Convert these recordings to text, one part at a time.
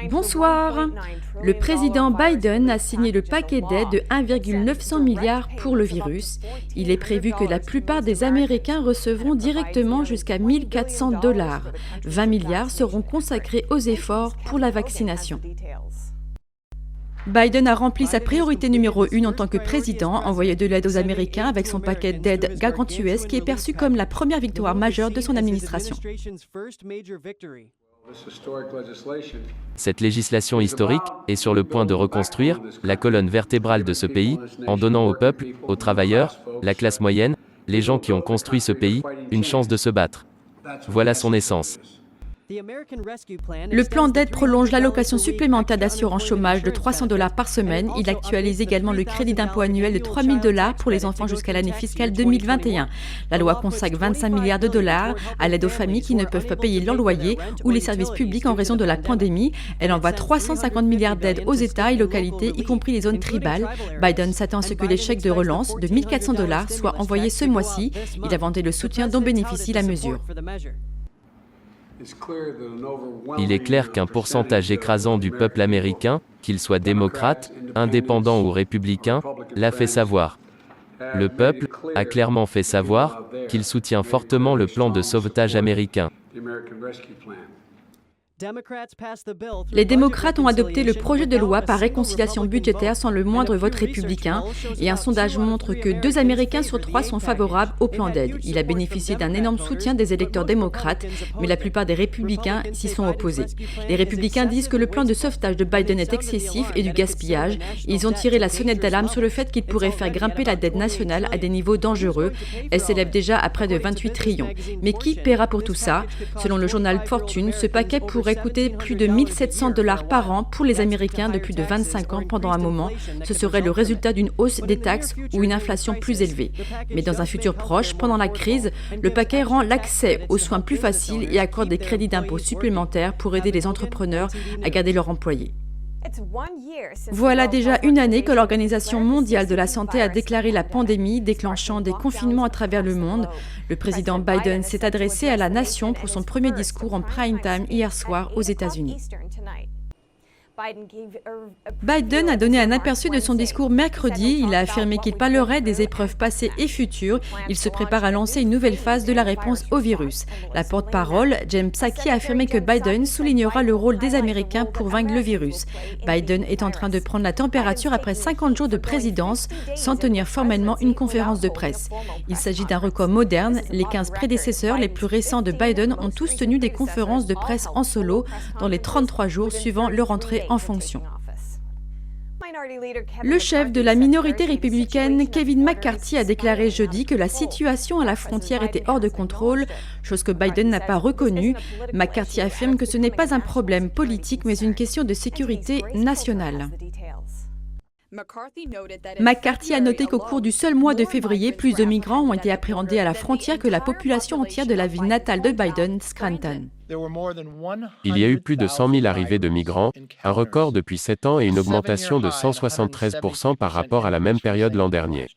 Bonsoir. Le président Biden a signé le paquet d'aide de 1,900 milliards pour le virus. Il est prévu que la plupart des Américains recevront directement jusqu'à 1 400 $. 20 milliards seront consacrés aux efforts pour la vaccination. Biden a rempli sa priorité numéro 1 en tant que président, envoyer de l'aide aux Américains avec son paquet d'aide gargantuesque qui est perçu comme la première victoire majeure de son administration. Cette législation historique est sur le point de reconstruire la colonne vertébrale de ce pays, en donnant au peuple, aux travailleurs, la classe moyenne, les gens qui ont construit ce pays, une chance de se battre. Voilà son essence. Le plan d'aide prolonge l'allocation supplémentaire d'assurance chômage de 300 $ par semaine. Il actualise également le crédit d'impôt annuel de 3 000 $ pour les enfants jusqu'à l'année fiscale 2021. La loi consacre 25 milliards de dollars à l'aide aux familles qui ne peuvent pas payer leur loyer ou les services publics en raison de la pandémie. Elle envoie 350 milliards d'aides aux États et localités, y compris les zones tribales. Biden s'attend à ce que les chèques de relance de 1 400 $ soient envoyés ce mois-ci. Il a vanté le soutien dont bénéficie la mesure. Il est clair qu'un pourcentage écrasant du peuple américain, qu'il soit démocrate, indépendant ou républicain, l'a fait savoir. Le peuple a clairement fait savoir qu'il soutient fortement le plan de sauvetage américain. Les démocrates ont adopté le projet de loi par réconciliation budgétaire sans le moindre vote républicain et un sondage montre que 2 Américains sur 3 sont favorables au plan d'aide. Il a bénéficié d'un énorme soutien des électeurs démocrates, mais la plupart des républicains s'y sont opposés. Les républicains disent que le plan de sauvetage de Biden est excessif et du gaspillage. Ils ont tiré la sonnette d'alarme sur le fait qu'il pourrait faire grimper la dette nationale à des niveaux dangereux. Elle s'élève déjà à près de 28 trillions. Mais qui paiera pour tout ça? Selon le journal Fortune, ce paquet pourrait coûter plus de 1 700 $ par an pour les Américains de plus de 25 ans pendant un moment. Ce serait le résultat d'une hausse des taxes ou une inflation plus élevée. Mais dans un futur proche, pendant la crise, le paquet rend l'accès aux soins plus facile et accorde des crédits d'impôt supplémentaires pour aider les entrepreneurs à garder leurs employés. Voilà déjà une année que l'Organisation mondiale de la santé a déclaré la pandémie, déclenchant des confinements à travers le monde. Le président Biden s'est adressé à la nation pour son premier discours en prime time hier soir aux États-Unis. Biden a donné un aperçu de son discours mercredi. Il a affirmé qu'il parlerait des épreuves passées et futures. Il se prépare à lancer une nouvelle phase de la réponse au virus. La porte-parole, Jen Psaki, a affirmé que Biden soulignera le rôle des Américains pour vaincre le virus. Biden est en train de prendre la température après 50 jours de présidence sans tenir formellement une conférence de presse. Il s'agit d'un record moderne. Les 15 prédécesseurs les plus récents de Biden ont tous tenu des conférences de presse en solo dans les 33 jours suivant leur entrée en fonction. Le chef de la minorité républicaine, Kevin McCarthy, a déclaré jeudi que la situation à la frontière était hors de contrôle, chose que Biden n'a pas reconnue. McCarthy affirme que ce n'est pas un problème politique, mais une question de sécurité nationale. McCarthy a noté qu'au cours du seul mois de février, plus de migrants ont été appréhendés à la frontière que la population entière de la ville natale de Biden, Scranton. Il y a eu plus de 100 000 arrivées de migrants, un record depuis 7 ans et une augmentation de 173% par rapport à la même période l'an dernier.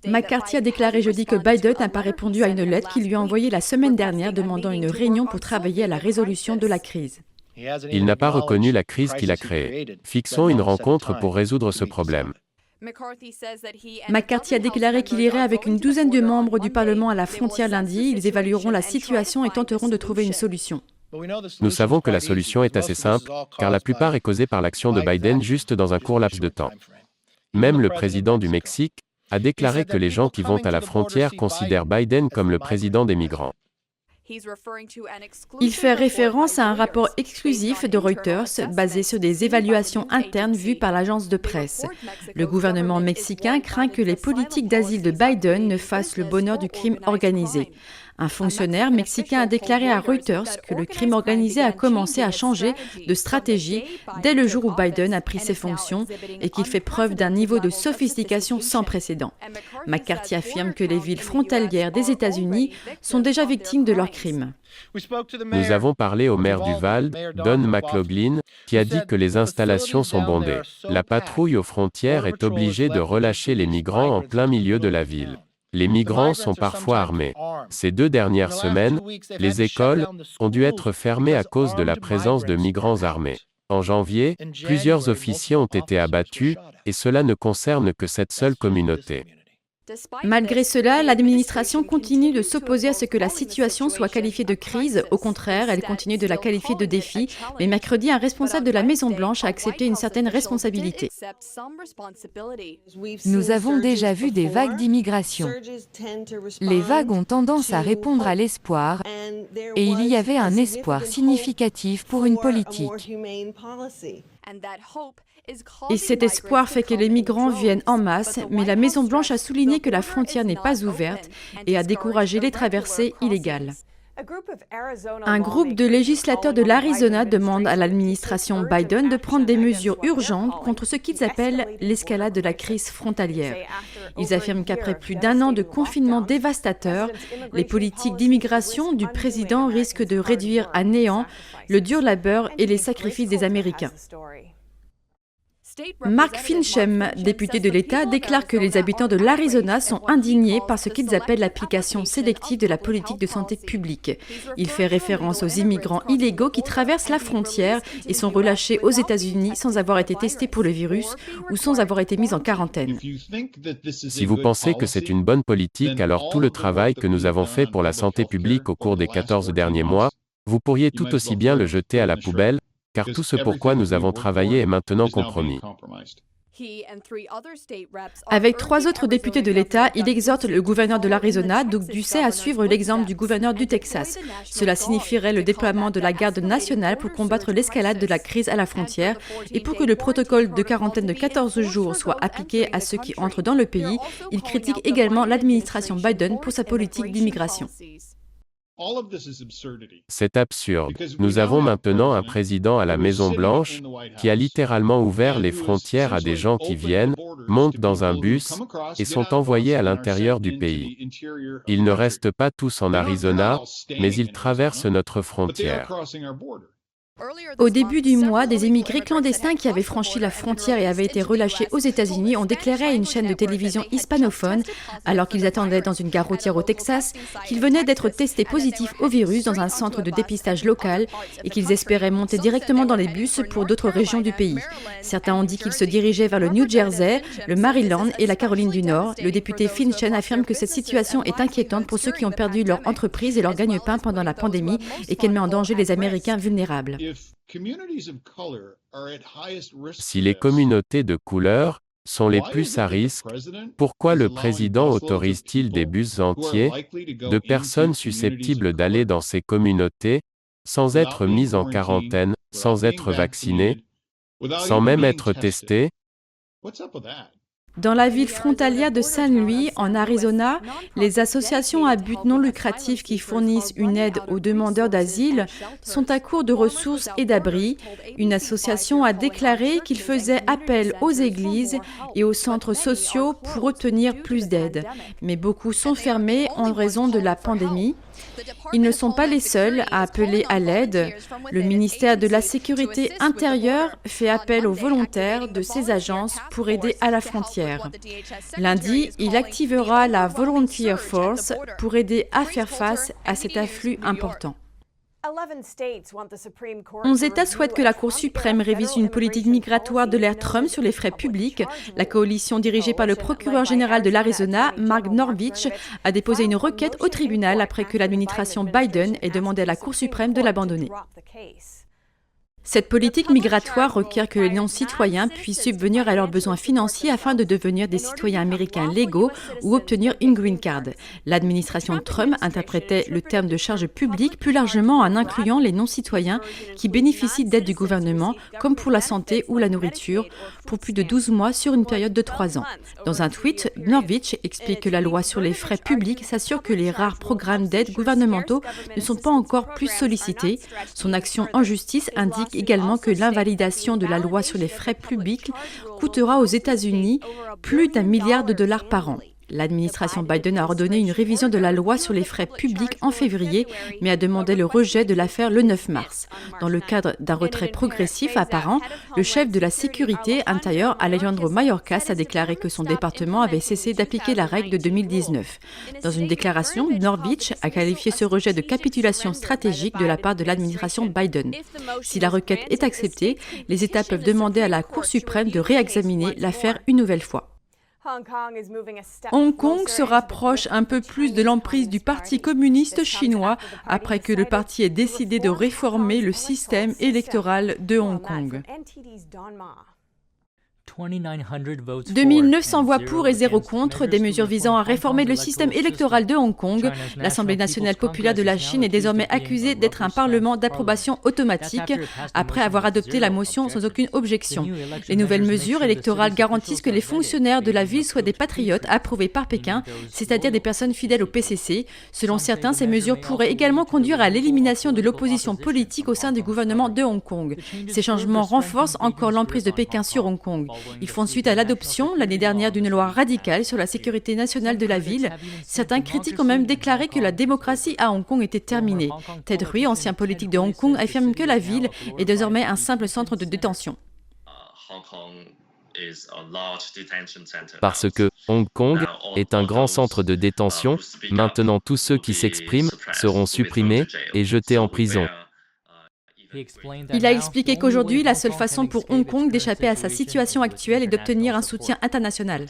McCarthy a déclaré jeudi que Biden n'a pas répondu à une lettre qu'il lui a envoyée la semaine dernière demandant une réunion pour travailler à la résolution de la crise. Il n'a pas reconnu la crise qu'il a créée. Fixons une rencontre pour résoudre ce problème. McCarthy a déclaré qu'il irait avec une douzaine de membres du Parlement à la frontière lundi. Ils évalueront la situation et tenteront de trouver une solution. Nous savons que la solution est assez simple, car la plupart est causée par l'action de Biden juste dans un court laps de temps. Même le président du Mexique a déclaré que les gens qui vont à la frontière considèrent Biden comme le président des migrants. Il fait référence à un rapport exclusif de Reuters basé sur des évaluations internes vues par l'agence de presse. Le gouvernement mexicain craint que les politiques d'asile de Biden ne fassent le bonheur du crime organisé. Un fonctionnaire mexicain a déclaré à Reuters que le crime organisé a commencé à changer de stratégie dès le jour où Biden a pris ses fonctions et qu'il fait preuve d'un niveau de sophistication sans précédent. McCarthy affirme que les villes frontalières des États-Unis sont déjà victimes de leurs crimes. Nous avons parlé au maire d'Uvalde, Don McLaughlin, qui a dit que les installations sont bondées. La patrouille aux frontières est obligée de relâcher les migrants en plein milieu de la ville. Les migrants sont parfois armés. Ces 2 dernières semaines, les écoles ont dû être fermées à cause de la présence de migrants armés. En janvier, plusieurs officiers ont été abattus, et cela ne concerne que cette seule communauté. Malgré cela, l'administration continue de s'opposer à ce que la situation soit qualifiée de crise. Au contraire, elle continue de la qualifier de défi. Mais mercredi, un responsable de la Maison-Blanche a accepté une certaine responsabilité. Nous avons déjà vu des vagues d'immigration. Les vagues ont tendance à répondre à l'espoir, et il y avait un espoir significatif pour une politique. Et cet espoir fait que les migrants viennent en masse, mais la Maison-Blanche a souligné que la frontière n'est pas ouverte et a découragé les traversées illégales. Un groupe de législateurs de l'Arizona demande à l'administration Biden de prendre des mesures urgentes contre ce qu'ils appellent l'escalade de la crise frontalière. Ils affirment qu'après plus d'1 an de confinement dévastateur, les politiques d'immigration du président risquent de réduire à néant le dur labeur et les sacrifices des Américains. Mark Finchem, député de l'État, déclare que les habitants de l'Arizona sont indignés par ce qu'ils appellent l'application sélective de la politique de santé publique. Il fait référence aux immigrants illégaux qui traversent la frontière et sont relâchés aux États-Unis sans avoir été testés pour le virus ou sans avoir été mis en quarantaine. Si vous pensez que c'est une bonne politique, alors tout le travail que nous avons fait pour la santé publique au cours des 14 derniers mois, vous pourriez tout aussi bien le jeter à la poubelle, car tout ce pourquoi nous avons travaillé est maintenant compromis. Avec 3 autres députés de l'État, il exhorte le gouverneur de l'Arizona, Doug Ducey, à suivre l'exemple du gouverneur du Texas. Cela signifierait le déploiement de la garde nationale pour combattre l'escalade de la crise à la frontière et pour que le protocole de quarantaine de 14 jours soit appliqué à ceux qui entrent dans le pays. Il critique également l'administration Biden pour sa politique d'immigration. C'est absurde. Nous avons maintenant un président à la Maison-Blanche qui a littéralement ouvert les frontières à des gens qui viennent, montent dans un bus et sont envoyés à l'intérieur du pays. Ils ne restent pas tous en Arizona, mais ils traversent notre frontière. Au début du mois, des immigrés clandestins qui avaient franchi la frontière et avaient été relâchés aux États-Unis ont déclaré à une chaîne de télévision hispanophone, alors qu'ils attendaient dans une gare routière au Texas, qu'ils venaient d'être testés positifs au virus dans un centre de dépistage local et qu'ils espéraient monter directement dans les bus pour d'autres régions du pays. Certains ont dit qu'ils se dirigeaient vers le New Jersey, le Maryland et la Caroline du Nord. Le député Finchem affirme que cette situation est inquiétante pour ceux qui ont perdu leur entreprise et leur gagne-pain pendant la pandémie et qu'elle met en danger les Américains vulnérables. Si les communautés de couleur sont les plus à risque, pourquoi le président autorise-t-il des bus entiers de personnes susceptibles d'aller dans ces communautés, sans être mises en quarantaine, sans être vaccinées, sans même être testées? Dans la ville frontalière de San Luis, en Arizona, les associations à but non lucratif qui fournissent une aide aux demandeurs d'asile sont à court de ressources et d'abris. Une association a déclaré qu'il faisait appel aux églises et aux centres sociaux pour obtenir plus d'aide. Mais beaucoup sont fermés en raison de la pandémie. Ils ne sont pas les seuls à appeler à l'aide. Le ministère de la Sécurité intérieure fait appel aux volontaires de ces agences pour aider à la frontière. Lundi, il activera la Volunteer Force pour aider à faire face à cet afflux important. 11 États souhaitent que la Cour suprême révise une politique migratoire de l'ère Trump sur les frais publics. La coalition dirigée par le procureur général de l'Arizona, Mark Norvich, a déposé une requête au tribunal après que l'administration Biden ait demandé à la Cour suprême de l'abandonner. Cette politique migratoire requiert que les non-citoyens puissent subvenir à leurs besoins financiers afin de devenir des citoyens américains légaux ou obtenir une green card. L'administration Trump interprétait le terme de charge publique plus largement en incluant les non-citoyens qui bénéficient d'aide du gouvernement, comme pour la santé ou la nourriture, pour plus de 12 mois sur une période de 3 ans. Dans un tweet, Norvich explique que la loi sur les frais publics s'assure que les rares programmes d'aide gouvernementaux ne sont pas encore plus sollicités. Son action en justice indique également que l'invalidation de la loi sur les frais publics coûtera aux États-Unis plus d'1 milliard de dollars par an. L'administration Biden a ordonné une révision de la loi sur les frais publics en février, mais a demandé le rejet de l'affaire le 9 mars. Dans le cadre d'un retrait progressif apparent, le chef de la sécurité intérieure, Alejandro Mayorkas, a déclaré que son département avait cessé d'appliquer la règle de 2019. Dans une déclaration, North Beach a qualifié ce rejet de capitulation stratégique de la part de l'administration Biden. Si la requête est acceptée, les États peuvent demander à la Cour suprême de réexaminer l'affaire une nouvelle fois. Hong Kong se rapproche un peu plus de l'emprise du Parti communiste chinois après que le parti ait décidé de réformer le système électoral de Hong Kong. 2900 voix pour et 0 contre, des mesures visant à réformer le système électoral de Hong Kong. L'Assemblée nationale populaire de la Chine est désormais accusée d'être un parlement d'approbation automatique après avoir adopté la motion sans aucune objection. Les nouvelles mesures électorales garantissent que les fonctionnaires de la ville soient des patriotes approuvés par Pékin, c'est-à-dire des personnes fidèles au PCC. Selon certains, ces mesures pourraient également conduire à l'élimination de l'opposition politique au sein du gouvernement de Hong Kong. Ces changements renforcent encore l'emprise de Pékin sur Hong Kong. Ils font suite à l'adoption l'année dernière d'une loi radicale sur la sécurité nationale de la ville. Certains critiques ont même déclaré que la démocratie à Hong Kong était terminée. Ted Hui, ancien politique de Hong Kong, affirme que la ville est désormais un simple centre de détention. Parce que Hong Kong est un grand centre de détention, maintenant tous ceux qui s'expriment seront supprimés et jetés en prison. Il a expliqué qu'aujourd'hui, la seule façon pour Hong Kong d'échapper à sa situation actuelle est d'obtenir un soutien international.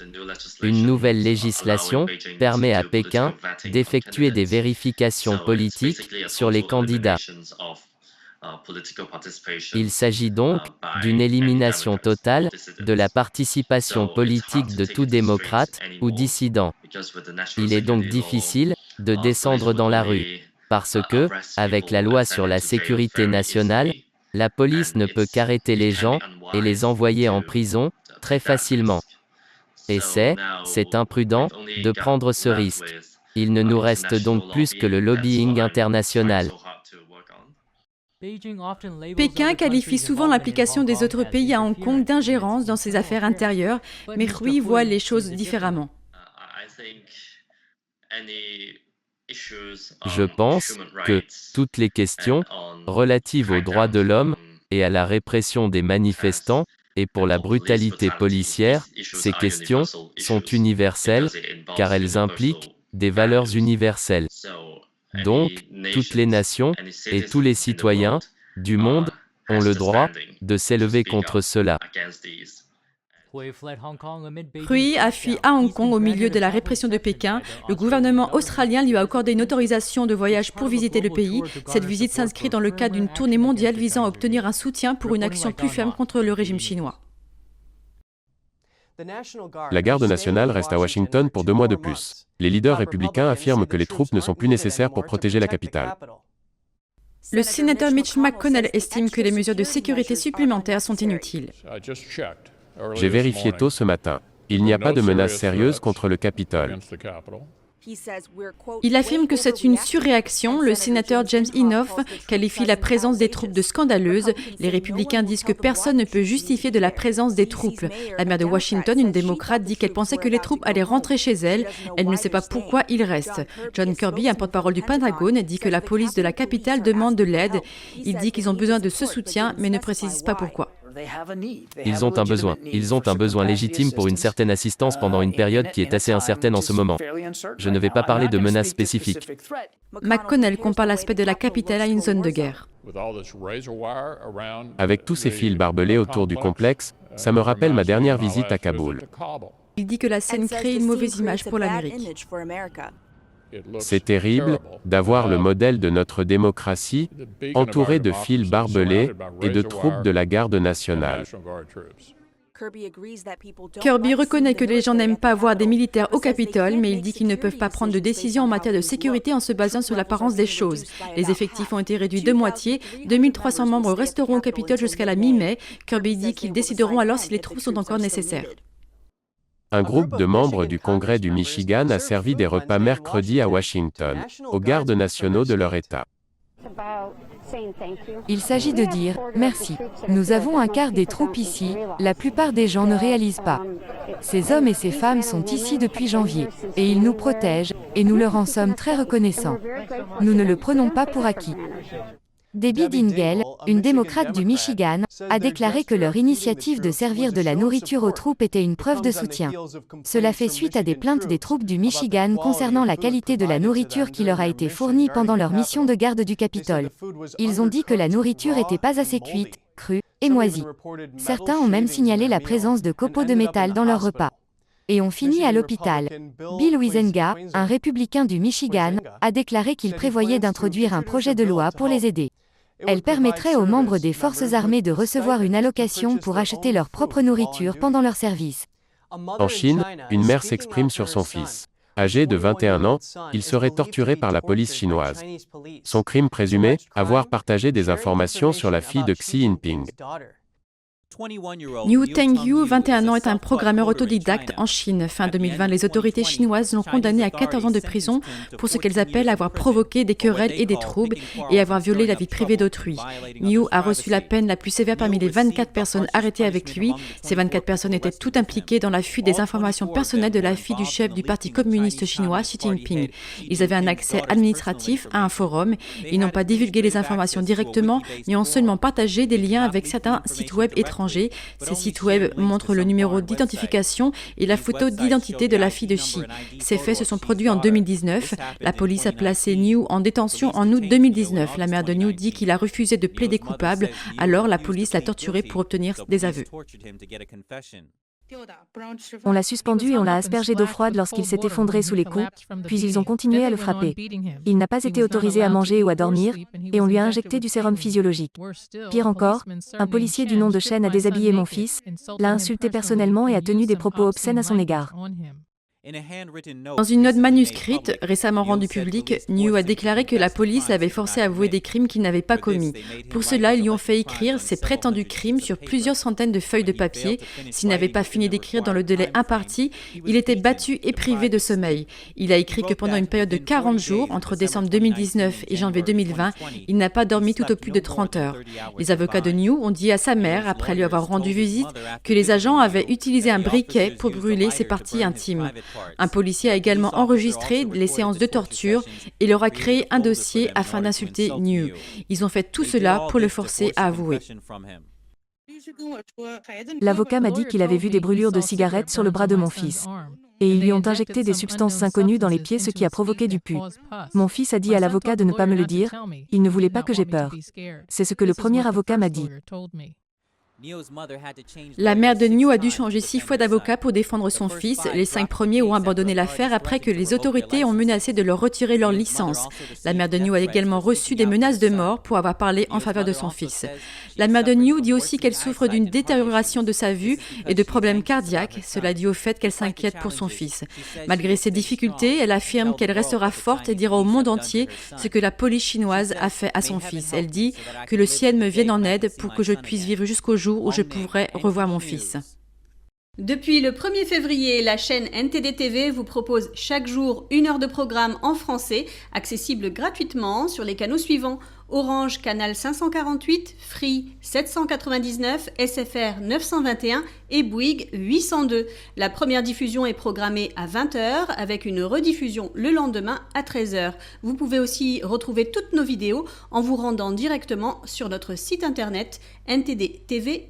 Une nouvelle législation permet à Pékin d'effectuer des vérifications politiques sur les candidats. Il s'agit donc d'une élimination totale de la participation politique de tout démocrate ou dissident. Il est donc difficile de descendre dans la rue. Parce que, avec la loi sur la sécurité nationale, la police ne peut qu'arrêter les gens et les envoyer en prison très facilement. Et c'est imprudent de prendre ce risque. Il ne nous reste donc plus que le lobbying international. Pékin qualifie souvent l'implication des autres pays à Hong Kong d'ingérence dans ses affaires intérieures, mais Hui voit les choses différemment. Je pense que toutes les questions relatives aux droits de l'homme et à la répression des manifestants et pour la brutalité policière, ces questions sont universelles car elles impliquent des valeurs universelles. Donc, toutes les nations et tous les citoyens du monde ont le droit de s'élever contre cela. Hui a fui à Hong Kong au milieu de la répression de Pékin. Le gouvernement australien lui a accordé une autorisation de voyage pour visiter le pays. Cette visite s'inscrit dans le cadre d'une tournée mondiale visant à obtenir un soutien pour une action plus ferme contre le régime chinois. La garde nationale reste à Washington pour 2 mois de plus. Les leaders républicains affirment que les troupes ne sont plus nécessaires pour protéger la capitale. Le sénateur Mitch McConnell estime que les mesures de sécurité supplémentaires sont inutiles. J'ai vérifié tôt ce matin. Il n'y a pas de menace sérieuse contre le Capitole. Il affirme que c'est une surréaction. Le sénateur James Inhofe qualifie la présence des troupes de scandaleuse. Les républicains disent que personne ne peut justifier de la présence des troupes. La maire de Washington, une démocrate, dit qu'elle pensait que les troupes allaient rentrer chez elle. Elle ne sait pas pourquoi ils restent. John Kirby, un porte-parole du Pentagone, dit que la police de la capitale demande de l'aide. Il dit qu'ils ont besoin de ce soutien, mais ne précise pas pourquoi. Ils ont un besoin légitime pour une certaine assistance pendant une période qui est assez incertaine en ce moment. Je ne vais pas parler de menaces spécifiques. McConnell compare l'aspect de la capitale à une zone de guerre. Avec tous ces fils barbelés autour du complexe, ça me rappelle ma dernière visite à Kaboul. Il dit que la scène crée une mauvaise image pour l'Amérique. C'est terrible d'avoir le modèle de notre démocratie entouré de fils barbelés et de troupes de la garde nationale. Kirby reconnaît que les gens n'aiment pas voir des militaires au Capitole, mais il dit qu'ils ne peuvent pas prendre de décision en matière de sécurité en se basant sur l'apparence des choses. Les effectifs ont été réduits de moitié. 2300 membres resteront au Capitole jusqu'à la mi-mai. Kirby dit qu'ils décideront alors si les troupes sont encore nécessaires. Un groupe de membres du Congrès du Michigan a servi des repas mercredi à Washington, aux gardes nationaux de leur État. Il s'agit de dire « merci ». Nous avons un quart des troupes ici, la plupart des gens ne réalisent pas. Ces hommes et ces femmes sont ici depuis janvier, et ils nous protègent, et nous leur en sommes très reconnaissants. Nous ne le prenons pas pour acquis. Debbie Dingell, une démocrate du Michigan, a déclaré que leur initiative de servir de la nourriture aux troupes était une preuve de soutien. Cela fait suite à des plaintes des troupes du Michigan concernant la qualité de la nourriture qui leur a été fournie pendant leur mission de garde du Capitole. Ils ont dit que la nourriture n'était pas assez cuite, crue et moisie. Certains ont même signalé la présence de copeaux de métal dans leurs repas. Et on finit à l'hôpital. Bill Huizenga, un républicain du Michigan, a déclaré qu'il prévoyait d'introduire un projet de loi pour les aider. Elle permettrait aux membres des forces armées de recevoir une allocation pour acheter leur propre nourriture pendant leur service. En Chine, une mère s'exprime sur son fils. Âgé de 21 ans, il serait torturé par la police chinoise. Son crime présumé, avoir partagé des informations sur la fille de Xi Jinping. Niu Tengyu, 21 ans, est un programmeur autodidacte en Chine. Fin 2020, les autorités chinoises l'ont condamné à 14 ans de prison pour ce qu'elles appellent avoir provoqué des querelles et des troubles et avoir violé la vie privée d'autrui. Niu a reçu la peine la plus sévère parmi les 24 personnes arrêtées avec lui. Ces 24 personnes étaient toutes impliquées dans la fuite des informations personnelles de la fille du chef du Parti communiste chinois, Xi Jinping. Ils avaient un accès administratif à un forum. Ils n'ont pas divulgué les informations directement, mais ont seulement partagé des liens avec certains sites web étrangers. Ces sites web montrent le numéro d'identification et la photo d'identité de la fille de Xi. Ces faits se sont produits en 2019. La police a placé Niu en détention en août 2019. La mère de Niu dit qu'il a refusé de plaider coupable. Alors la police l'a torturé pour obtenir des aveux. On l'a suspendu et on l'a aspergé d'eau froide lorsqu'il s'est effondré sous les coups, puis ils ont continué à le frapper. Il n'a pas été autorisé à manger ou à dormir, et on lui a injecté du sérum physiologique. Pire encore, un policier du nom de Chen a déshabillé mon fils, l'a insulté personnellement et a tenu des propos obscènes à son égard. Dans une note manuscrite récemment rendue publique, Niu a déclaré que la police l'avait forcé à avouer des crimes qu'il n'avait pas commis. Pour cela, ils lui ont fait écrire ses prétendus crimes sur plusieurs centaines de feuilles de papier. S'il n'avait pas fini d'écrire dans le délai imparti, il était battu et privé de sommeil. Il a écrit que pendant une période de 40 jours, entre décembre 2019 et janvier 2020, il n'a pas dormi tout au plus de 30 heures. Les avocats de Niu ont dit à sa mère, après lui avoir rendu visite, que les agents avaient utilisé un briquet pour brûler ses parties intimes. Un policier a également enregistré les séances de torture et leur a créé un dossier afin d'insulter Niu. Ils ont fait tout cela pour le forcer à avouer. L'avocat m'a dit qu'il avait vu des brûlures de cigarettes sur le bras de mon fils. Et ils lui ont injecté des substances inconnues dans les pieds, ce qui a provoqué du pus. Mon fils a dit à l'avocat de ne pas me le dire, il ne voulait pas que j'aie peur. C'est ce que le premier avocat m'a dit. La mère de Niu a dû changer 6 fois d'avocat pour défendre son fils. Les 5 premiers ont abandonné l'affaire après que les autorités ont menacé de leur retirer leur licence. La mère de Niu a également reçu des menaces de mort pour avoir parlé en faveur de son fils. La mère de Niu dit aussi qu'elle souffre d'une détérioration de sa vue et de problèmes cardiaques. Cela dit au fait qu'elle s'inquiète pour son fils. Malgré ces difficultés, elle affirme qu'elle restera forte et dira au monde entier ce que la police chinoise a fait à son fils. Elle dit que le ciel me vienne en aide pour que je puisse vivre jusqu'au jour où je pourrai revoir mon fils. Depuis le 1er février, la chaîne NTD TV vous propose chaque jour 1 heure de programme en français, accessible gratuitement sur les canaux suivants: Orange canal 548, Free 799, SFR 921 et Bouygues 802. La première diffusion est programmée à 20h avec une rediffusion le lendemain à 13h. Vous pouvez aussi retrouver toutes nos vidéos en vous rendant directement sur notre site internet ntdtv.fr.